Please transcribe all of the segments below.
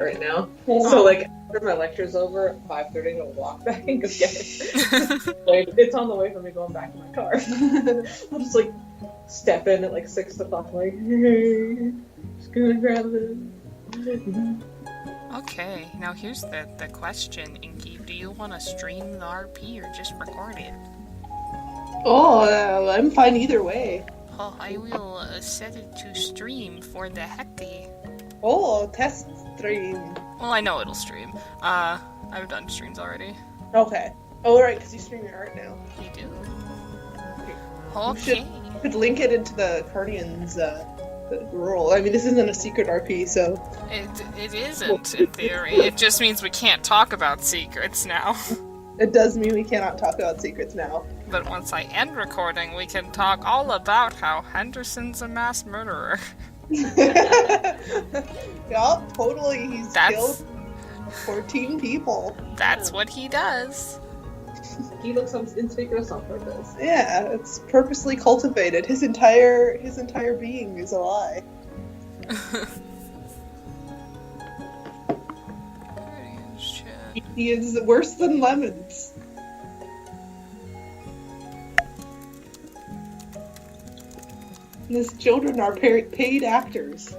right now. So like after my lecture's over at 5:30, I'm gonna walk back and go get it. Like, it's on the way for me going back to my car. I'll just like step in at like 6 o'clock, like, hey, just gonna grab it. Okay, now here's the question, Inky. Do you want to stream the RP or just record it? Oh, I'm fine either way. Oh, I will set it to stream for the Hetty. Oh, test stream. Well, I know it'll stream. I've done streams already. Okay. Oh, right, because you stream your art now. You do. You Okay. should link it into the Cardians role. I mean, this isn't a secret RP, so... It isn't, in theory. It just means we can't talk about secrets now. It does mean we cannot talk about secrets now. But once I end recording, we can talk all about how Henderson's a mass murderer. Yeah, totally. He's killed 14 people. That's what he does. He looks inconspicuous on purpose. Yeah, it's purposely cultivated. His entire being is a lie. He is worse than lemons. His children are paid actors.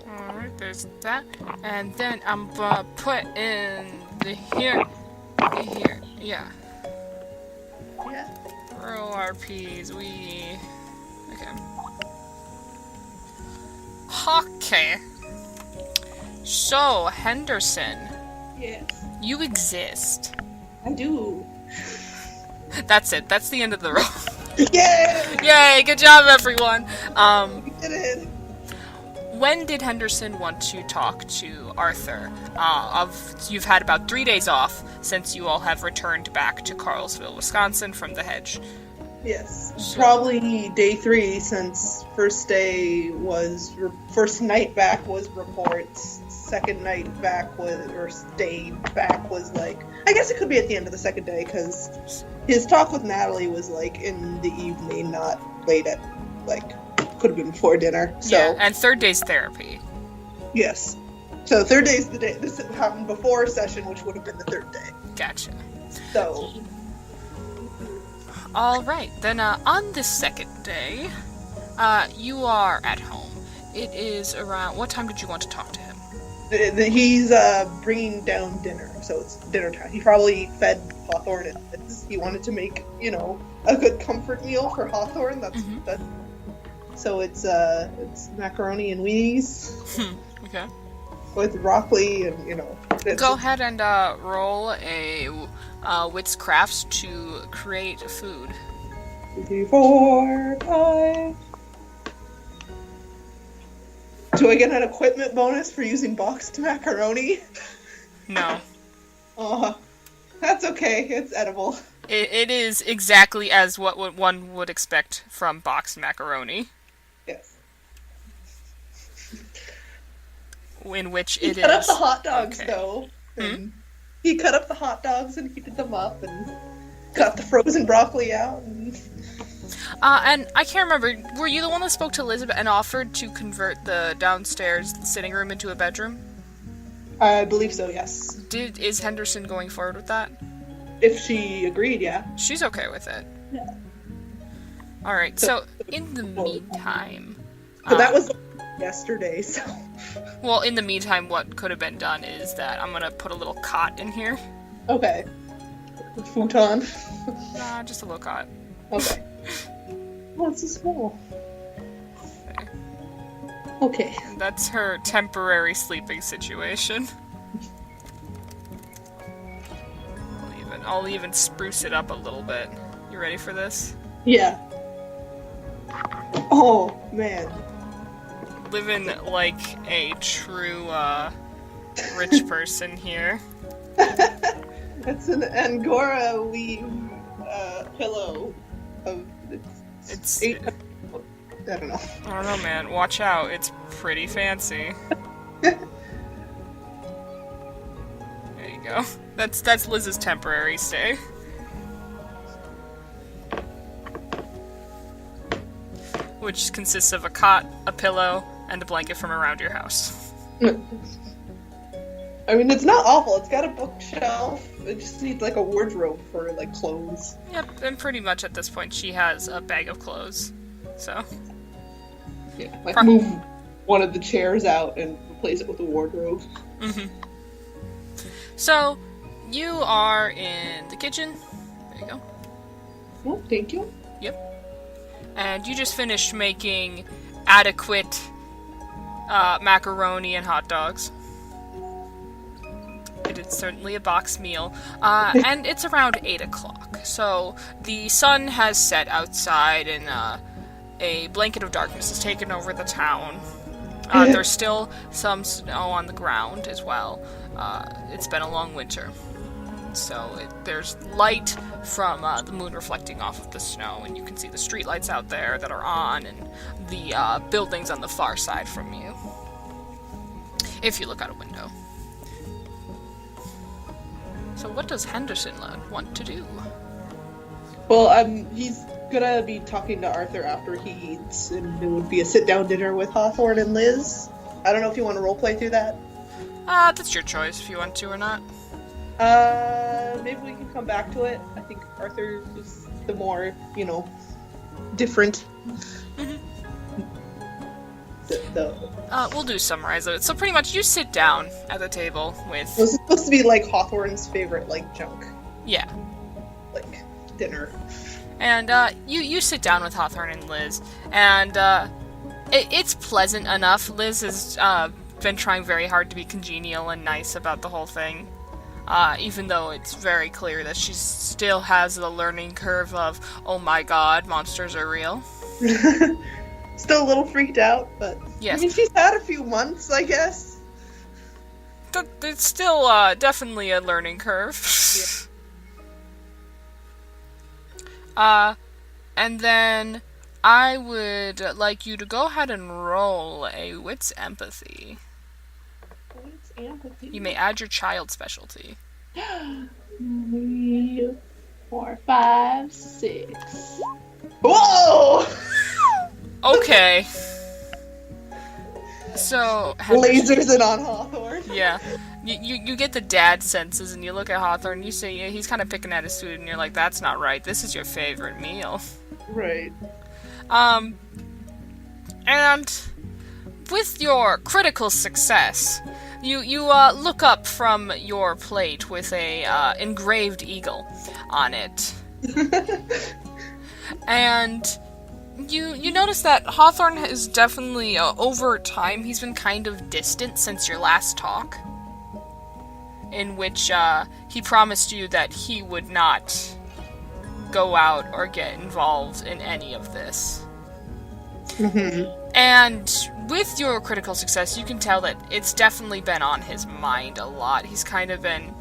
Alright, there's that. And then I'm gonna put in the here. Yeah. Yeah. Roll RPs, Okay. So, Henderson. Yes. You exist. I do. That's it. That's the end of the roll. Yeah! Yay! Good job, everyone. We did it. When did Henderson want to talk to Arthur? You've had about 3 days off since you all have returned back to Carlsville, Wisconsin from the hedge. Yes. Probably day 3, since first night back was reports. Second night back day back was like, I guess it could be at the end of the second day, because his talk with Natalie was like in the evening, not late at, like, could have been before dinner. So yeah, and third day's therapy. Yes. So third day's the day. This happened before session, which would have been the third day. Gotcha. So. Alright, then on the second day, you are at home. It is around... What time did you want to talk to him? He's bringing down dinner, so it's dinner time. He probably fed Hawthorne. He wanted to make, a good comfort meal for Hawthorne. That's so it's macaroni and weenies. Okay. With broccoli and Go ahead and roll a Wits Crafts to create food. 2, 3, 4, 5. Do I get an equipment bonus for using boxed macaroni? No. That's okay. It's edible. It is exactly as what one would expect from boxed macaroni. Yes. In which he it is... He cut up the hot dogs, okay. though. He cut up the hot dogs and heated them up and cut the frozen broccoli out. And I can't remember, were you the one that spoke to Elizabeth and offered to convert the downstairs sitting room into a bedroom? I believe so, yes. Is Henderson going forward with that? If she agreed, yeah. She's okay with it. Yeah. Alright, so in the meantime... But that was yesterday, so... Well, in the meantime, what could have been done is that I'm gonna put a little cot in here. Okay. A futon? Nah, just a little cot. Okay. Oh, it's so small. Okay. That's her temporary sleeping situation. I'll even spruce it up a little bit. You ready for this? Yeah. Oh, man. Living like a true, rich person here. It's an Angora weave, pillow. It's 8... I don't know. I don't know, man. Watch out. It's pretty fancy. There you go. That's Liz's temporary stay. which consists of a cot, a pillow, and a blanket from around your house. I mean, it's not awful. It's got a bookshelf. It just needs, like, a wardrobe for, like, clothes. Yep, and pretty much at this point she has a bag of clothes. So. Yeah, like, move one of the chairs out and replace it with a wardrobe. Mm-hmm. So, you are in the kitchen. There you go. Oh, thank you. Yep. And you just finished making adequate macaroni and hot dogs. It is certainly a box meal. And it's around 8 o'clock. So the sun has set outside and a blanket of darkness has taken over the town. There's still some snow on the ground as well. It's been a long winter. So there's light from the moon reflecting off of the snow, and you can see the streetlights out there that are on, and the buildings on the far side from you. If you look out a window. So what does Henderson want to do? Well, he's gonna be talking to Arthur after he eats, and it would be a sit-down dinner with Hawthorne and Liz. I don't know if you want to roleplay through that. That's your choice if you want to or not. Maybe we can come back to it. I think Arthur is the more, different. Mm-hmm. The We'll do summarize of it. So pretty much you sit down at the table with... This is supposed to be, like, Hawthorne's favorite, like, junk. Yeah. Like, dinner. And, you sit down with Hawthorne and Liz, and, it's pleasant enough. Liz has, been trying very hard to be congenial and nice about the whole thing. Even though it's very clear that she still has the learning curve of, oh my god, monsters are real. Still a little freaked out, but... Yes. I mean, she's had a few months, I guess. It's still, definitely a learning curve. Yeah. And then I would like you to go ahead and roll a wits empathy. What's empathy? You may add your child specialty. 3, 4, 5, 6. Whoa! Okay. So... Lasers it on Hawthorne. Yeah. You get the dad senses and you look at Hawthorne and you say, yeah, he's kind of picking at his food and you're like, that's not right. This is your favorite meal. Right. And with your critical success, you look up from your plate with a engraved eagle on it. And you notice that Hawthorne has definitely, over time, he's been kind of distant since your last talk, in which he promised you that he would not go out or get involved in any of this. Mm-hmm. And with your critical success, you can tell that it's definitely been on his mind a lot. He's kind of been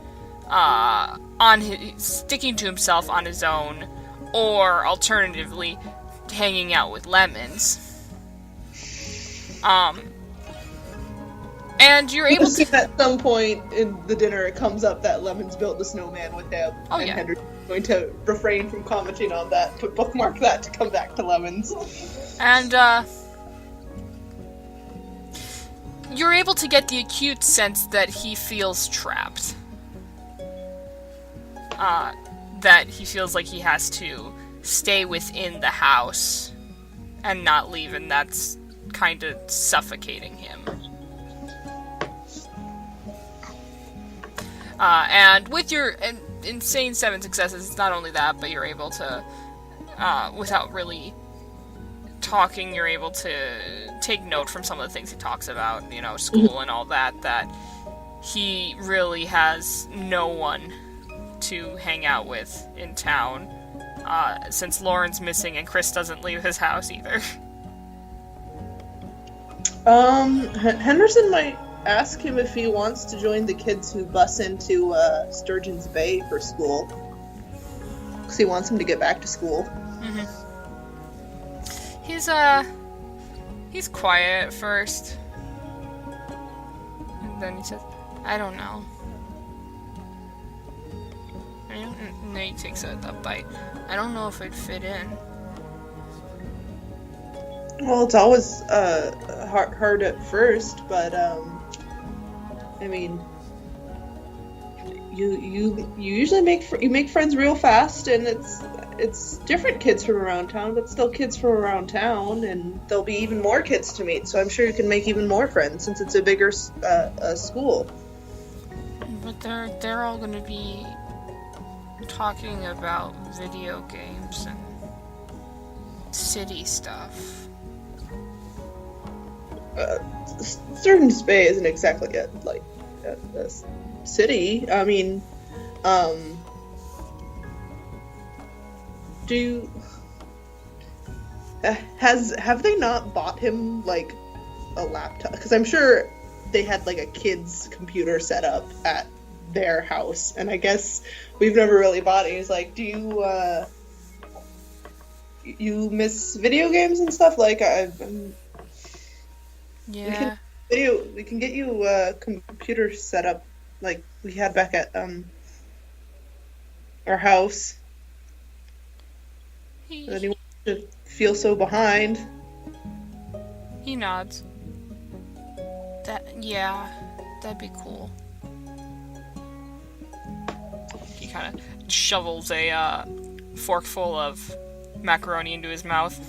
sticking to himself on his own, or alternatively, hanging out with Lemons. And you're able to... At some point in the dinner, it comes up that Lemons built the snowman with him. Oh, and yeah. Henderson's going to refrain from commenting on that, but bookmark that to come back to Lemons. And, you're able to get the acute sense that he feels trapped. That he feels like he has to stay within the house and not leave, and that's kind of suffocating him. And with your insane 7 successes, it's not only that, but you're able to, without really talking, you're able to take note from some of the things he talks about, school and all that he really has no one to hang out with in town, since Lauren's missing and Chris doesn't leave his house either. Henderson might ask him if he wants to join the kids who bus into Sturgeon's Bay for school, because he wants him to get back to school. Mm-hmm. He's quiet at first. And then he says, I don't know. And then he takes a bite. I don't know if I'd fit in. Well, it's always hard at first, but I mean, you usually make friends real fast, and it's different kids from around town, but still kids from around town, and there'll be even more kids to meet. So I'm sure you can make even more friends since it's a bigger school. But they're all gonna be talking about video games and city stuff. Certain Bay isn't exactly a city. I mean, have they not bought him like a laptop? Because I'm sure they had like a kid's computer set up at their house, and I guess we've never really bought it. He's like, do you miss video games and stuff? Like, Yeah. we can get you a computer set up like we had back at our house. And then you want to feel so behind. He nods. That'd be cool. He kind of shovels a forkful of macaroni into his mouth.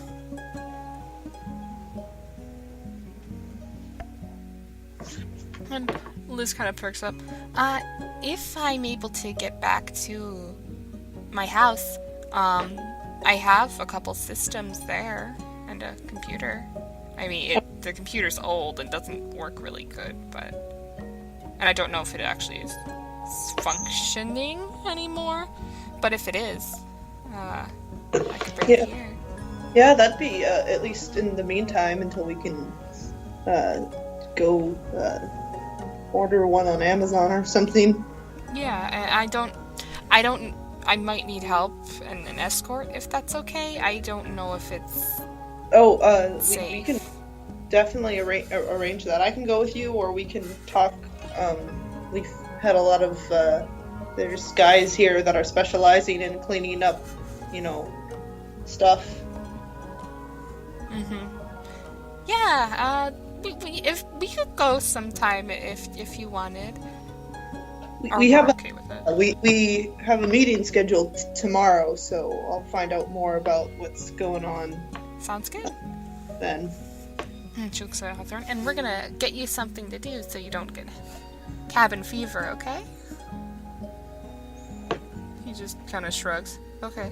And Liz kind of perks up. If I'm able to get back to my house, I have a couple systems there and a computer. I mean, the computer's old and doesn't work really good, and I don't know if it actually is functioning anymore. But if it is, I could bring it here. Yeah, that'd be at least in the meantime until we can go order one on Amazon or something. Yeah, and I might need help and an escort if that's okay. I don't know if it's We can definitely arrange that. I can go with you, or we can talk. We've had a lot of there's guys here that are specializing in cleaning up, stuff. Yeah, if we could go sometime if you wanted. We have okay with it. we have a meeting scheduled tomorrow, so I'll find out more about what's going on. Sounds good. Then. She looks at Hawthorne, and we're gonna get you something to do so you don't get cabin fever, okay? He just kind of shrugs. Okay.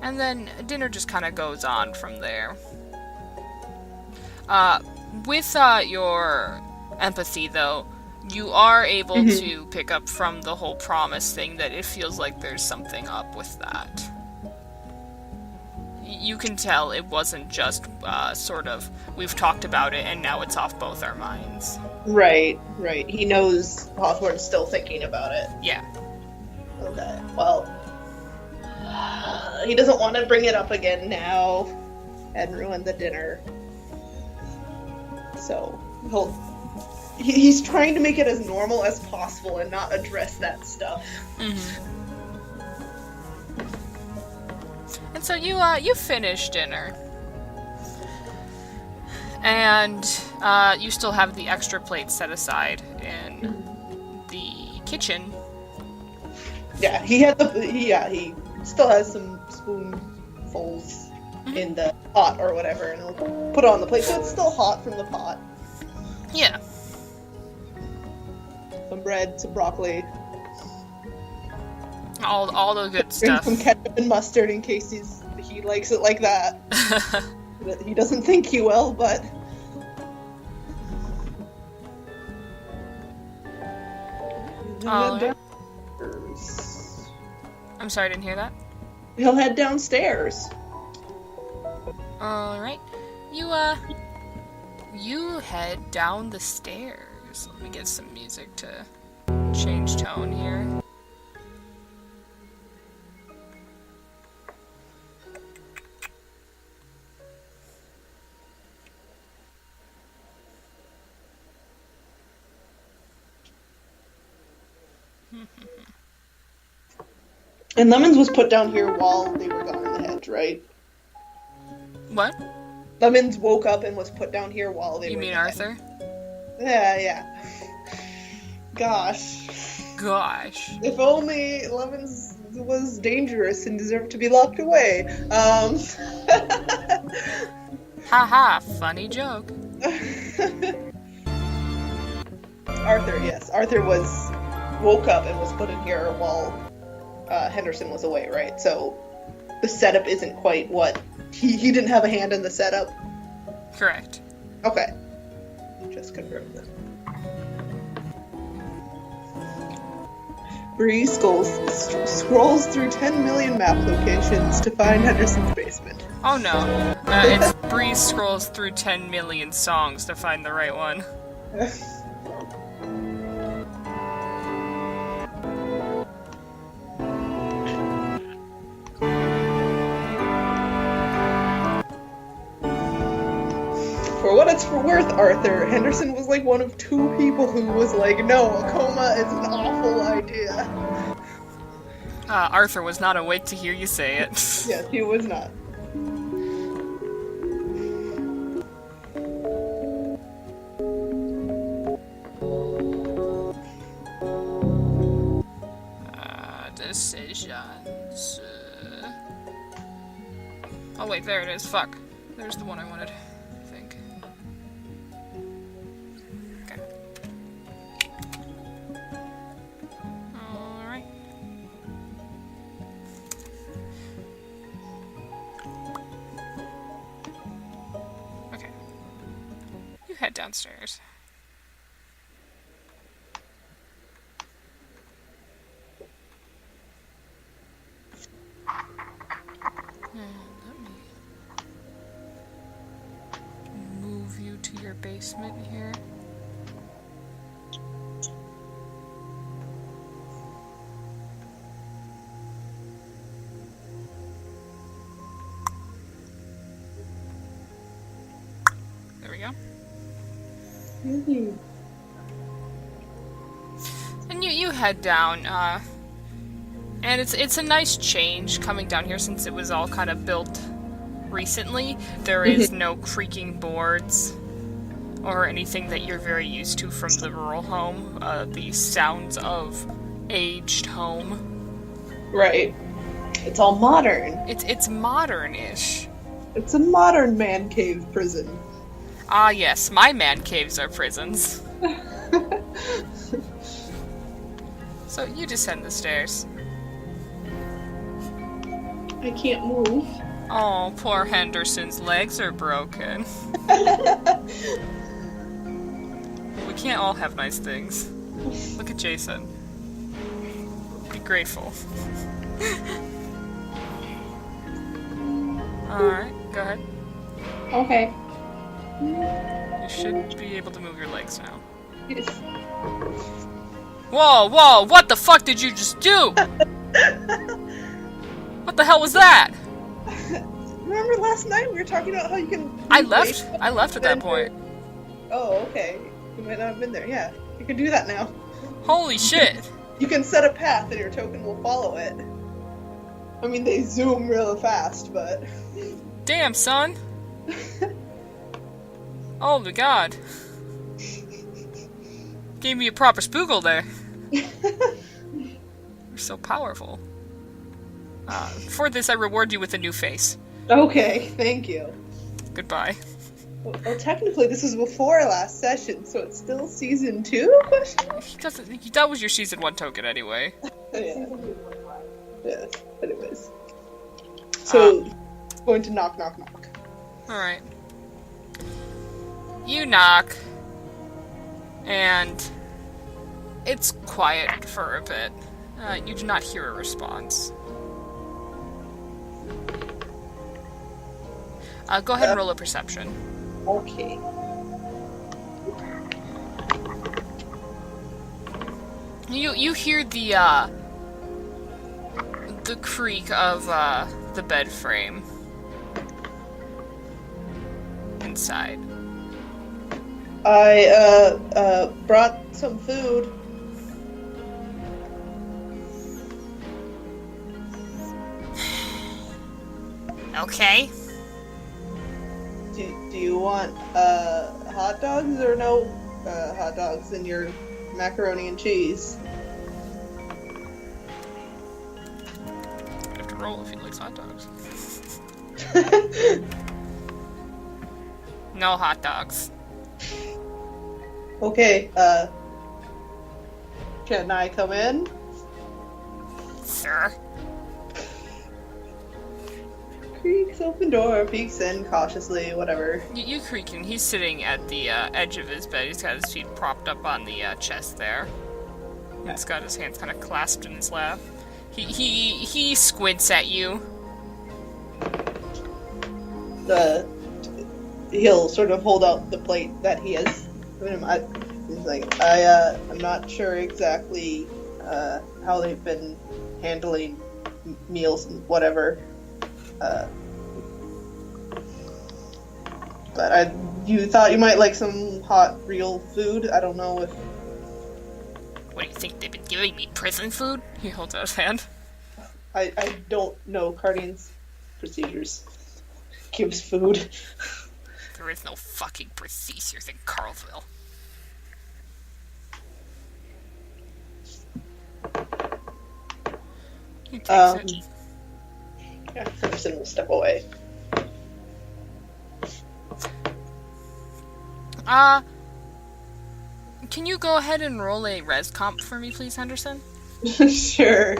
And then dinner just kind of goes on from there. With your empathy, though, you are able to pick up from the whole promise thing that it feels like there's something up with that. You can tell it wasn't just sort of, we've talked about it and now it's off both our minds. Right. He knows Hawthorne's still thinking about it. Yeah. Okay, well, he doesn't want to bring it up again now and ruin the dinner. So, he's trying to make it as normal as possible and not address that stuff. And so you finish dinner. And you still have the extra plates set aside in the kitchen. Yeah, he still has some spoonfuls in the pot or whatever, and he'll put it on the plate, so it's still hot from the pot. Yeah. Some bread, some broccoli. All the good Bring stuff. some ketchup and mustard in case he likes it like that. He doesn't think he will, but... Oh, yeah. I'm sorry, I didn't hear that. He'll head downstairs. Alright. You head down the stairs. Let me get some music to change tone here. And Lemons was put down here while they were gone. correct, right? What? Lemons woke up and was put down here while they You were mean dead. Arthur? Yeah. Gosh. Gosh. If only Lemons was dangerous and deserved to be locked away. Haha, funny joke. Arthur, yes. Arthur woke up and was put in here while Henderson was away, right? So the setup isn't quite what... He didn't have a hand in the setup? Correct. Okay. Just confirm that. Bree scrolls through 10 million map locations to find Henderson's basement. Oh no. It's Breeze scrolls through 10 million songs to find the right one. For what it's worth, Arthur, Henderson was like one of 2 people who was like, no, a coma is an awful idea. Arthur was not awake to hear you say it. Yes, he was not. Decisions. Oh wait, there it is. Fuck. There's the one I wanted, I think. Okay. Alright. Okay. You head downstairs. Let me move you to your basement here. There we go. Mm-hmm. And you head down, and it's a nice change coming down here since it was all kind of built recently. There is no creaking boards or anything that you're very used to from the rural home. The sounds of aged home. Right. It's all modern. It's modern-ish. It's a modern man cave prison. Ah yes, my man caves are prisons. So you descend the stairs. I can't move. Oh, poor Henderson's legs are broken. We can't all have nice things. Look at Jason. Be grateful. Alright, go ahead. Okay. You should be able to move your legs now. Yes. Whoa, whoa, what the fuck did you just do? What the hell was that? Remember last night we were talking about how you can... I left at that point. Oh, okay. You might not have been there. Yeah, you can do that now. Holy shit. You can set a path and your token will follow it. I mean, they zoom real fast, but... Damn, son. Oh my god. Gave me a proper spoogle there. You're so powerful. For this, I reward you with a new face. Okay, thank you. Goodbye. Well, technically, this was before last session, so it's still season 2? Question? He doesn't. That was your season 1 token anyway. Yeah. Yes, anyways. So, going to knock, knock, knock. Alright. You knock. And it's quiet for a bit. You do not hear a response. Go ahead and roll a perception. Okay. You hear the creak of the bed frame inside. I brought some food. Okay. Do you want hot dogs or no hot dogs in your macaroni and cheese? I have to roll if he likes hot dogs. No hot dogs. Okay, can I come in? Sir. Creaks, open door, peeks in cautiously, whatever. You creak in. He's sitting at the edge of his bed. He's got his feet propped up on the chest there. He's got his hands kind of clasped in his lap. He squints at you. He'll sort of hold out the plate that he has given him. He's like, I'm not sure exactly how they've been handling meals and whatever. But you thought you might like some hot, real food? I don't know if... What do you think they've been giving me? Prison food? He holds out his hand. I don't know Cardian's procedures. Gives food. There is no fucking procedures in Carlsville. He takes it. Yeah, Henderson will step away. Can you go ahead and roll a res comp for me, please, Henderson? Sure.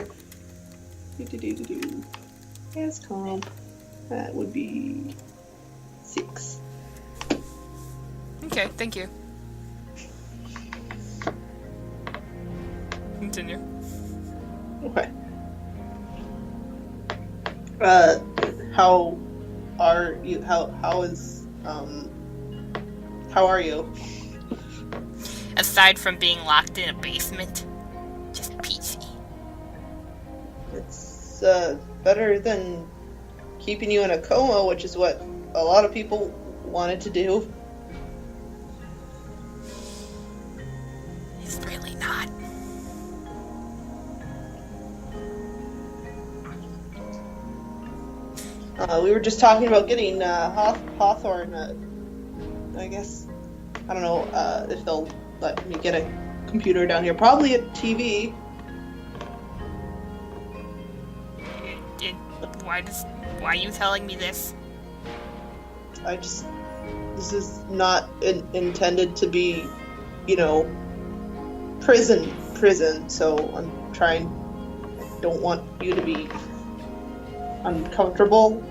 Do. Yes, comp. That would be 6. Okay, thank you. Continue. Okay. How are you? How are you? Aside from being locked in a basement, just peachy. It's better than keeping you in a coma, which is what a lot of people wanted to do. It's really not. We were just talking about getting Hawthorne. I guess I don't know if they'll let me get a computer down here. Probably a TV. Why are you telling me this? This is not intended to be, prison. So I'm trying. I don't want you to be uncomfortable.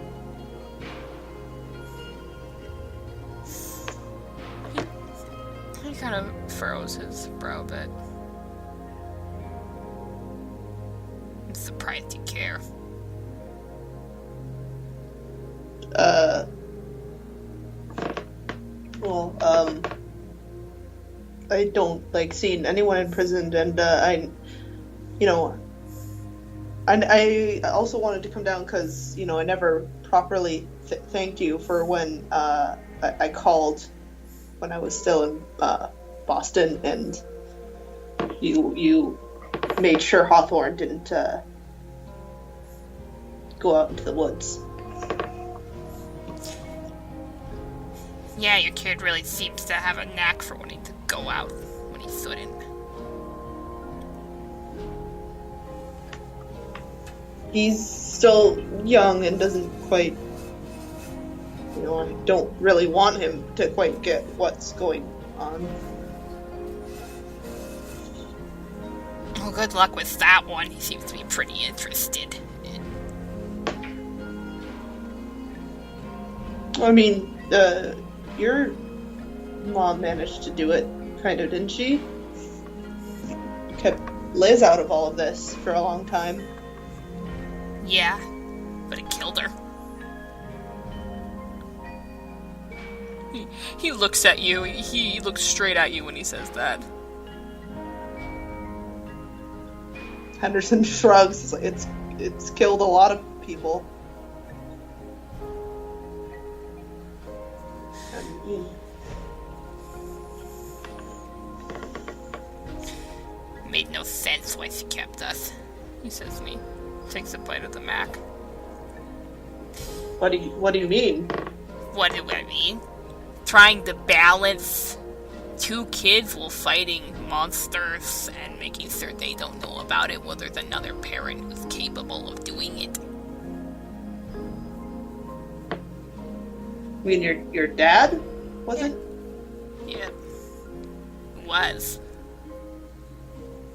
He kind of furrows his brow a bit. I'm surprised you care. I don't like seeing anyone imprisoned, and I also wanted to come down because, I never properly thanked you for when I called when I was still in Boston, and you made sure Hawthorne didn't go out into the woods. Yeah, your kid really seems to have a knack for wanting to go out when he shouldn't. He's still young and doesn't quite, I don't really want him to quite get what's going on. Well, good luck with that one. He seems to be pretty interested. I mean, your mom managed to do it, kind of, didn't she? Kept Liz out of all of this for a long time. Yeah, but it killed her. He looks at you. He looks straight at you when he says that. Henderson shrugs. It's like it's killed a lot of people. Made no sense why she kept us. He says to me. Takes a bite of the mac. What do you mean? What do I mean? Trying to balance two kids while fighting monsters and making sure they don't know about it, while there's another parent who's capable of doing it. I mean, your dad wasn't? Yeah. Was.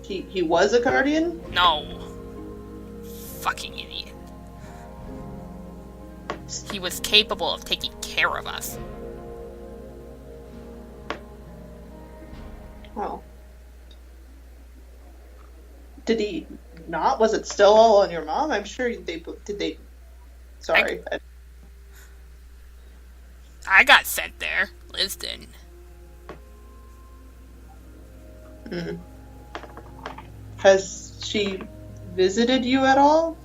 He was a guardian? No. Fucking idiot. He was capable of taking care of us. Oh. Did he not? Was it still all on your mom? I'm sure they... Sorry. I got sent there. Liz didn't. Hmm. Has she visited you at all?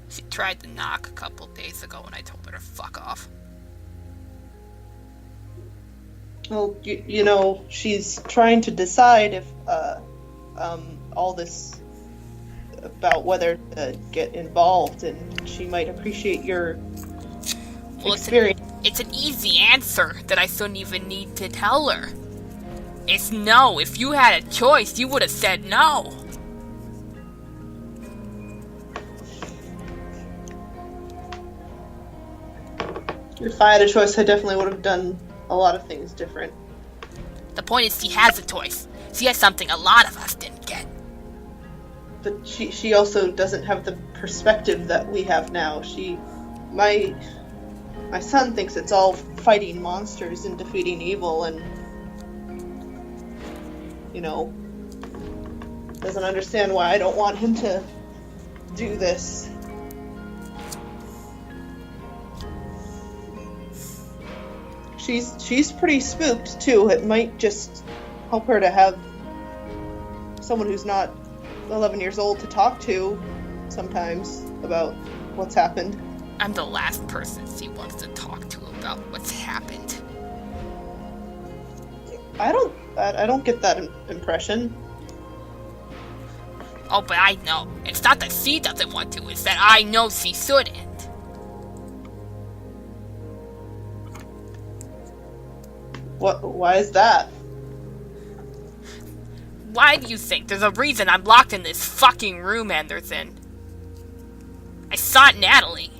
She tried to knock a couple days ago and I told her to fuck off. Well, you know, she's trying to decide if all this about whether to get involved, and she might appreciate your experience. It's an easy answer that I shouldn't even need to tell her. It's no. If you had a choice, you would have said no. If I had a choice, I definitely would have done a lot of things different. The point is she has a choice. She has something a lot of us didn't get. But she also doesn't have the perspective that we have now. My son thinks it's all fighting monsters and defeating evil, and you know, doesn't understand why I don't want him to do this. She's pretty spooked too. It might just help her to have someone who's not 11 years old to talk to sometimes about what's happened. I'm the last person she wants to talk to about what's happened. I don't get that impression. Oh, but I know. It's not that she doesn't want to, it's that I know she shouldn't. Why is that? Why do you think? There's a reason I'm locked in this fucking room, Henderson. I sought Natalie.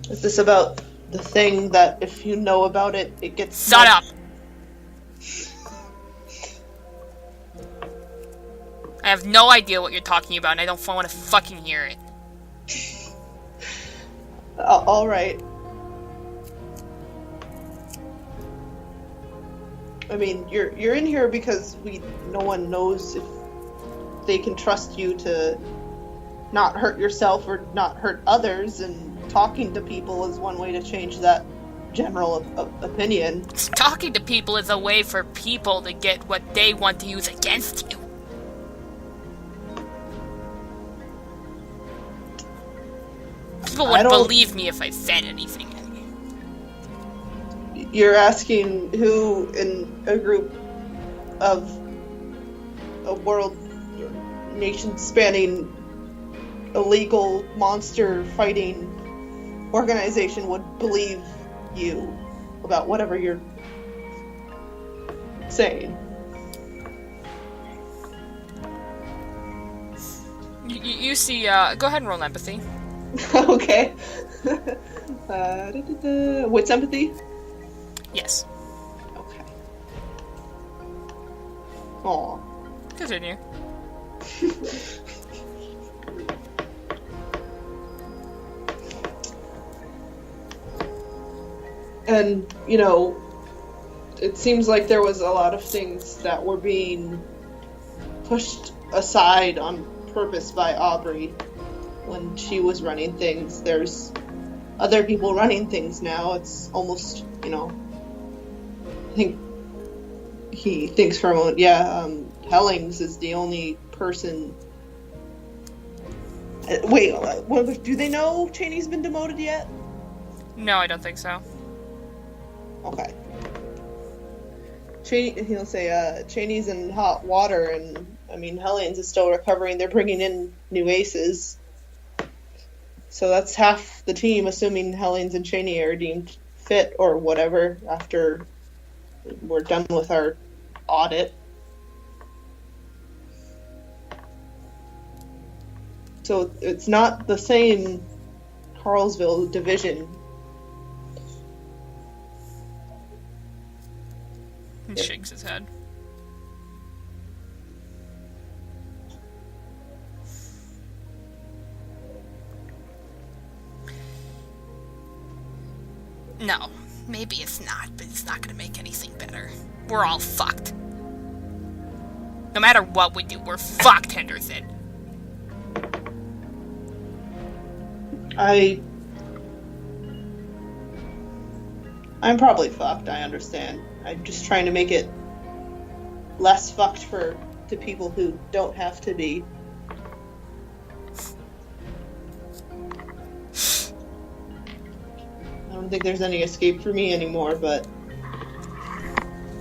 Is this about the thing that if you know about it, it gets... Shut up! I have no idea what you're talking about, and I don't want to fucking hear it. All right. I mean, you're in here because no one knows if they can trust you to not hurt yourself or not hurt others, and talking to people is one way to change that general opinion. Talking to people is a way for people to get what they want to use against you. People wouldn't believe me if I said anything. You're asking who in a group of a world, nation-spanning, illegal monster-fighting organization would believe you about whatever you're saying. You see, go ahead and roll empathy. Okay. What's empathy? Yes. Okay. Aw. Continue. And, you know, it seems like there was a lot of things that were being pushed aside on purpose by Aubrey when she was running things. There's other people running things now. It's almost, you know, I think he thinks for a moment, Hellings is the only person... Wait, do they know Cheney's been demoted yet? No, I don't think so. Okay. he'll say, Cheney's in hot water, and I mean, Hellions is still recovering. They're bringing in new aces. So that's half the team, assuming Hellions and Cheney are deemed fit or whatever after we're done with our audit. So it's not the same Carlsville division. He shakes his head. No, maybe it's not, but it's not gonna make anything better. We're all fucked. No matter what we do, we're fucked, Henderson. I'm probably fucked, I understand. I'm just trying to make it less fucked to people who don't have to be. I don't think there's any escape for me anymore, but...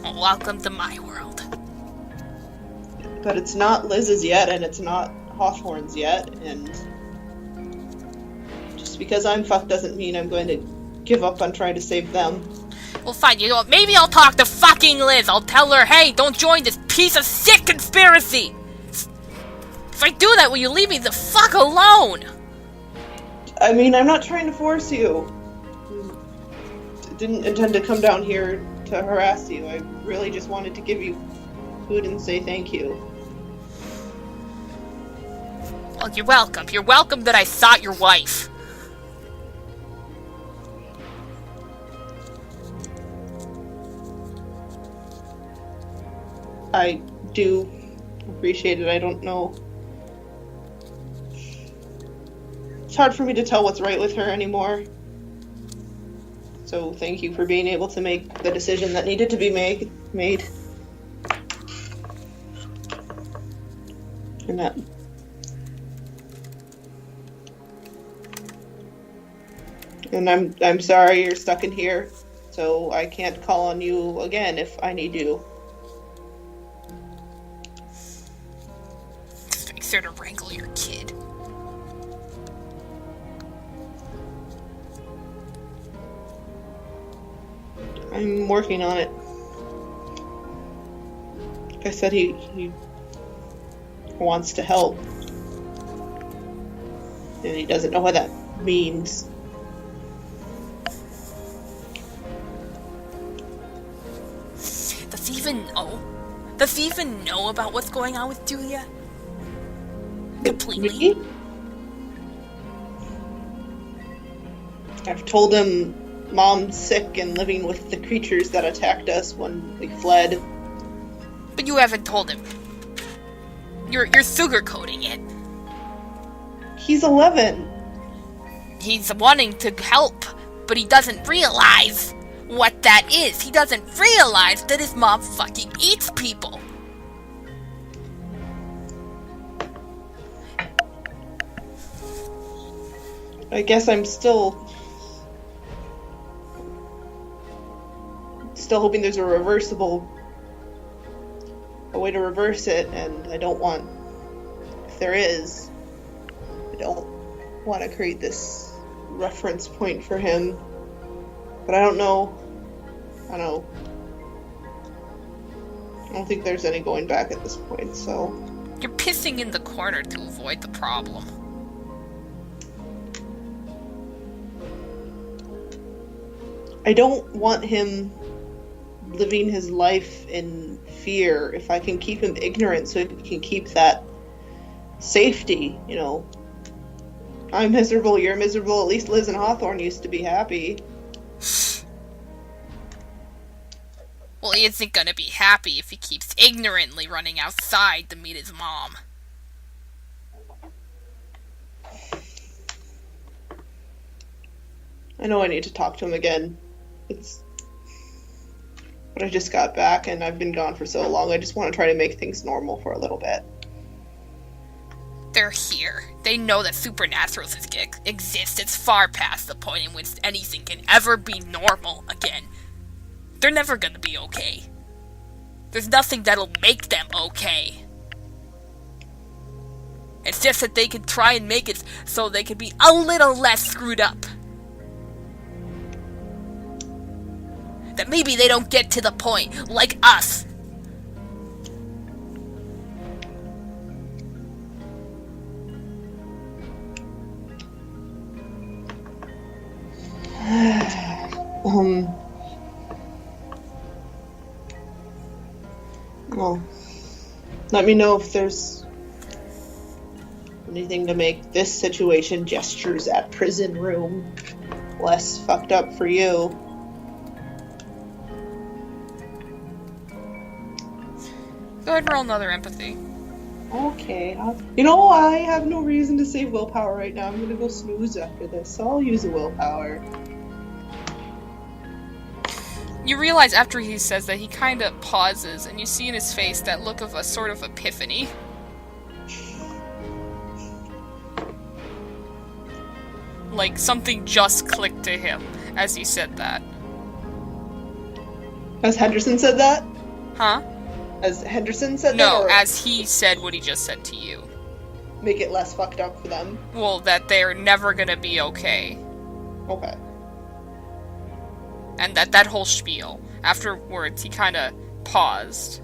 Well, welcome to my world. But it's not Liz's yet, and it's not Hawthorne's yet, and... just because I'm fucked doesn't mean I'm going to give up on trying to save them. Well, fine, you know what? Maybe I'll talk to fucking Liz. I'll tell her, hey, don't join this piece of shit conspiracy! If I do that, will you leave me the fuck alone? I mean, I'm not trying to force you. Didn't intend to come down here to harass you. I really just wanted to give you food and say thank you. Well, you're welcome. You're welcome that I sought your wife. I do appreciate it. I don't know. It's hard for me to tell what's right with her anymore. So thank you for being able to make the decision that needed to be made. And that... And I'm sorry you're stuck in here, so I can't call on you again if I need you. Just make sure to wrangle your kid. I'm working on it. Like I said, he wants to help. And he doesn't know what that means. Does he even know about what's going on with Julia? Completely? Me? I've told him Mom's sick and living with the creatures that attacked us when we fled. But you haven't told him. You're sugarcoating it. He's 11. He's wanting to help, but he doesn't realize what that is. He doesn't realize that his mom fucking eats people. I guess I'm still hoping there's a way to reverse it, and I don't want, if there is, I don't want to create this reference point for him. But I don't know. I don't think there's any going back at this point, so... You're pissing in the corner to avoid the problem. I don't want him living his life in fear. If I can keep him ignorant so he can keep that safety, you know. I'm miserable, you're miserable, at least Liz and Hawthorne used to be happy. Well, he isn't gonna be happy if he keeps ignorantly running outside to meet his mom. I know I need to talk to him again. But I just got back and I've been gone for so long. I just want to try to make things normal for a little bit. They're here. They know that supernaturals exist. It's far past the point in which anything can ever be normal again. They're never gonna be okay. There's nothing that'll make them okay. It's just that they can try and make it so they can be a little less screwed up. That maybe they don't get to the point, like us. Well, let me know if there's anything to make this situation, gestures at prison room, less fucked up for you. Go ahead and roll another empathy. Okay. I have no reason to save willpower right now. I'm gonna go snooze after this, so I'll use a willpower. You realize after he says that, he kind of pauses, and you see in his face that look of a sort of epiphany. Like, something just clicked to him as he said that. As Henderson said that? Huh? As Henderson said that? No, Or as he said what he just said to you. make it less fucked up for them? Well, that they're never gonna be okay. Okay. And that whole spiel. Afterwards, he kind of paused.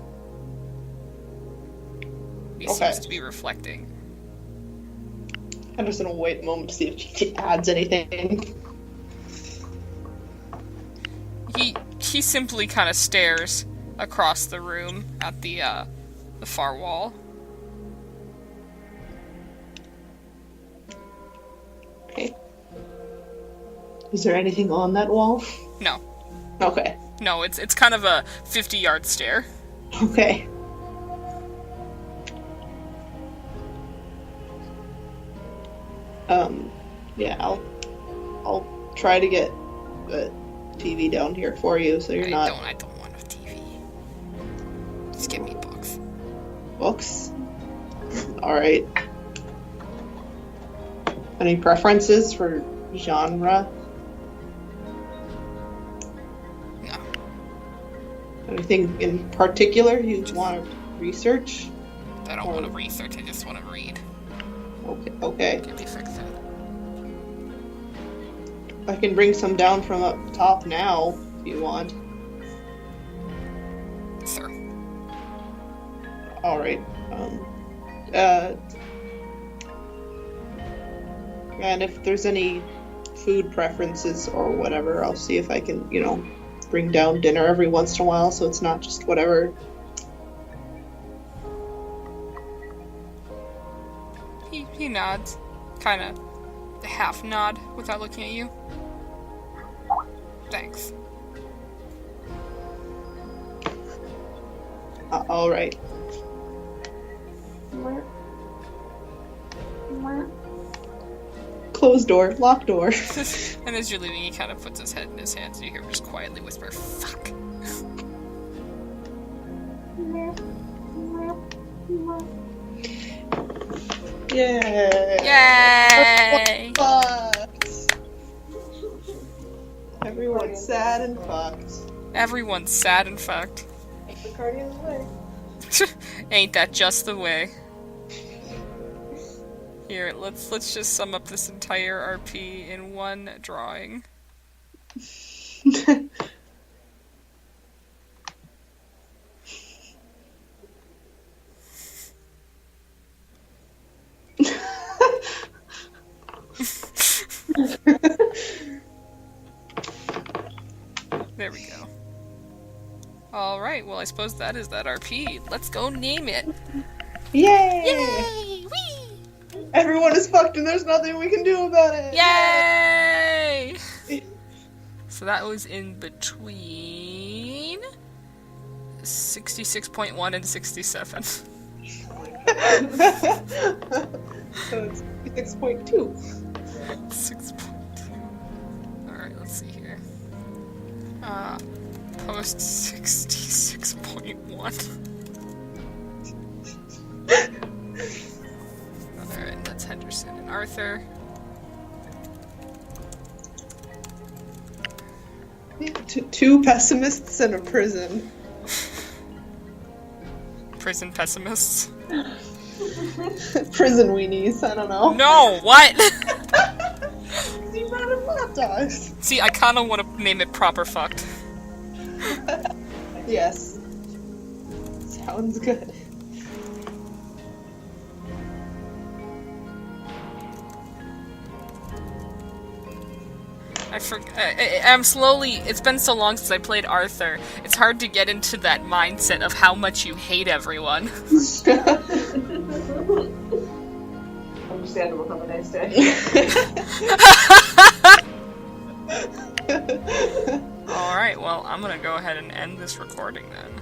He seems to be reflecting. Henderson will wait a moment to see if he adds anything. He simply kind of stares across the room at the far wall. Okay. Is there anything on that wall? No. Okay. No, it's kind of a 50-yard stare. Okay. Yeah, I'll try to get a TV down here for you, so you're not... I don't want a TV. Just give me books. Books? Alright. Any preferences for genre? No. Anything in particular you want to research? I don't want to research, I just want to read. Okay. Give me fix it. I can bring some down from up top now, if you want. Sir. Alright. And if there's any food preferences or whatever, I'll see if I can, bring down dinner every once in a while, so it's not just whatever. He nods. Kind of a half nod without looking at you. Thanks. Alright. Closed door, locked door. And as you're leaving, he kind of puts his head in his hands, and you hear him just quietly whisper, "Fuck." Yay! Yay! Fucked. Everyone's sad and fucked. Everyone's sad and fucked. The Guardian's way. Ain't that just the way? Here, let's just sum up this entire RP in one drawing. There we go. Alright, well I suppose that is that RP. Let's go name it. Yay! Yay! Whee! Everyone is fucked and there's nothing we can do about it! Yay! So that was in between 66.1 and 67. So it's 6.2. 6.2. Alright, let's see here. Post 66.1. Alright, that's Henderson and Arthur. Two pessimists in a prison. prison pessimists. Prison weenies, I don't know. No, what? You brought up hot dogs. See, I kind of want to name it proper fucked. Yes. Sounds good. I'm slowly. It's been so long since I played Arthur. It's hard to get into that mindset of how much you hate everyone. Understandable. Have a nice day. Alright, well, I'm gonna go ahead and end this recording then.